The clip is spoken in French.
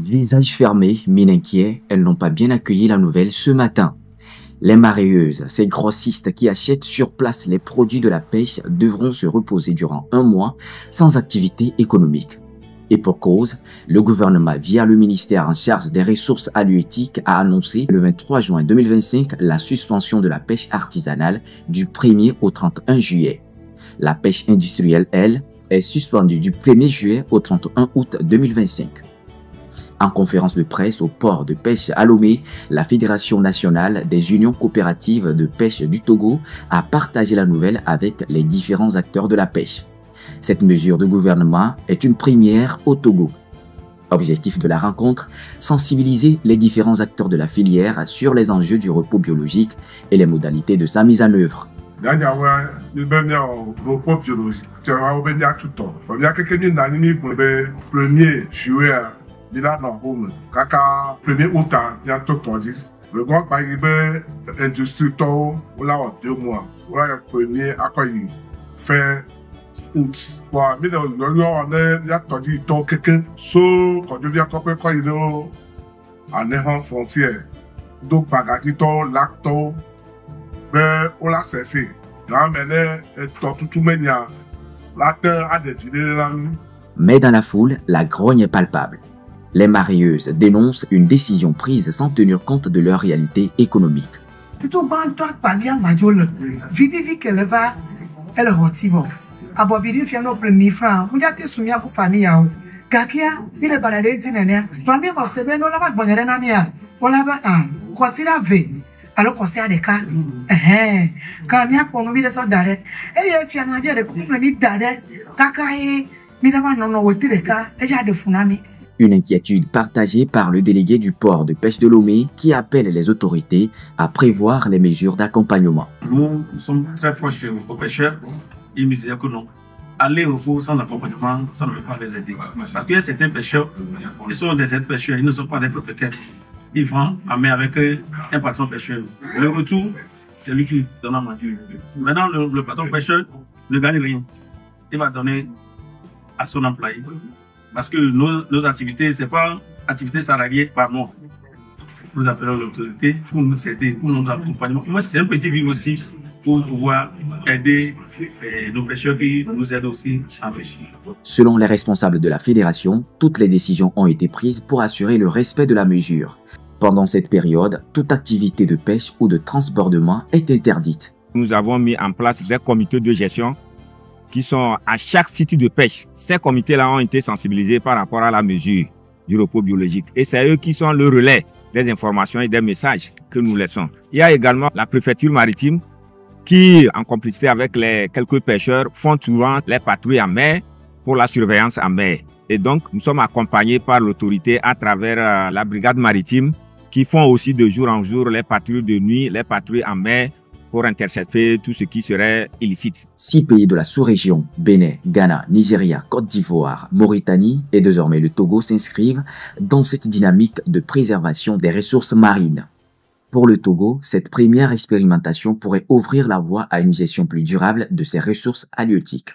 Visage fermé, mine inquiet, elles n'ont pas bien accueilli la nouvelle ce matin. Les mareyeuses, ces grossistes qui achètent sur place les produits de la pêche, devront se reposer durant un mois sans activité économique. Et pour cause, le gouvernement, via le ministère en charge des ressources halieutiques, a annoncé le 23 juin 2025 la suspension de la pêche artisanale du 1er au 31 juillet. La pêche industrielle, elle, est suspendue du 1er juillet au 31 août 2025. En conférence de presse au port de pêche à Lomé, la Fédération nationale des unions coopératives de pêche du Togo a partagé la nouvelle avec les différents acteurs de la pêche. Cette mesure de gouvernement est une première au Togo. Objectif de la rencontre, sensibiliser les différents acteurs de la filière sur les enjeux du repos biologique et les modalités de sa mise en œuvre. Mais dans la foule, la grogne est palpable. Les mareyeuses dénoncent une décision prise sans tenir compte de leur réalité économique. Alors qu'on sait des cas, quand il y a pour nous de ça d'arrêt, et il y a un avion de couple de d'arrêt, cacaille, mais d'abord non, on des cas, et il y a de funami. Une inquiétude partagée par le délégué du port de pêche de Lomé qui appelle les autorités à prévoir les mesures d'accompagnement. Nous sommes très proches aux pêcheurs, ils nous disent que non. Aller au port sans accompagnement, ça ne peut pas les aider. Parce qu'il y a certains pêcheurs, ils sont des aides-pêcheurs, ils ne sont pas des propriétaires. Ils vont en mer avec un patron pêcheur. Le retour, c'est lui qui donne à manger. Maintenant, le patron pêcheur ne gagne rien. Il va donner à son employé. Parce que nos activités, ce n'est pas activités salariées par mois. Nous appelons l'autorité pour nous aider, pour nous accompagner. Moi, c'est un petit vivre aussi pour pouvoir aider nos pêcheurs qui nous aident aussi à pêcher. Selon les responsables de la fédération, toutes les décisions ont été prises pour assurer le respect de la mesure. Pendant cette période, toute activité de pêche ou de transbordement est interdite. Nous avons mis en place des comités de gestion qui sont à chaque site de pêche. Ces comités-là ont été sensibilisés par rapport à la mesure du repos biologique. Et c'est eux qui sont le relais des informations et des messages que nous laissons. Il y a également la préfecture maritime qui, en complicité avec les quelques pêcheurs, font souvent les patrouilles en mer pour la surveillance en mer. Et donc, nous sommes accompagnés par l'autorité à travers la brigade maritime qui font aussi de jour en jour les patrouilles de nuit, les patrouilles en mer pour intercepter tout ce qui serait illicite. 6 pays de la sous-région, Bénin, Ghana, Nigeria, Côte d'Ivoire, Mauritanie et désormais le Togo s'inscrivent dans cette dynamique de préservation des ressources marines. Pour le Togo, cette première expérimentation pourrait ouvrir la voie à une gestion plus durable de ces ressources halieutiques.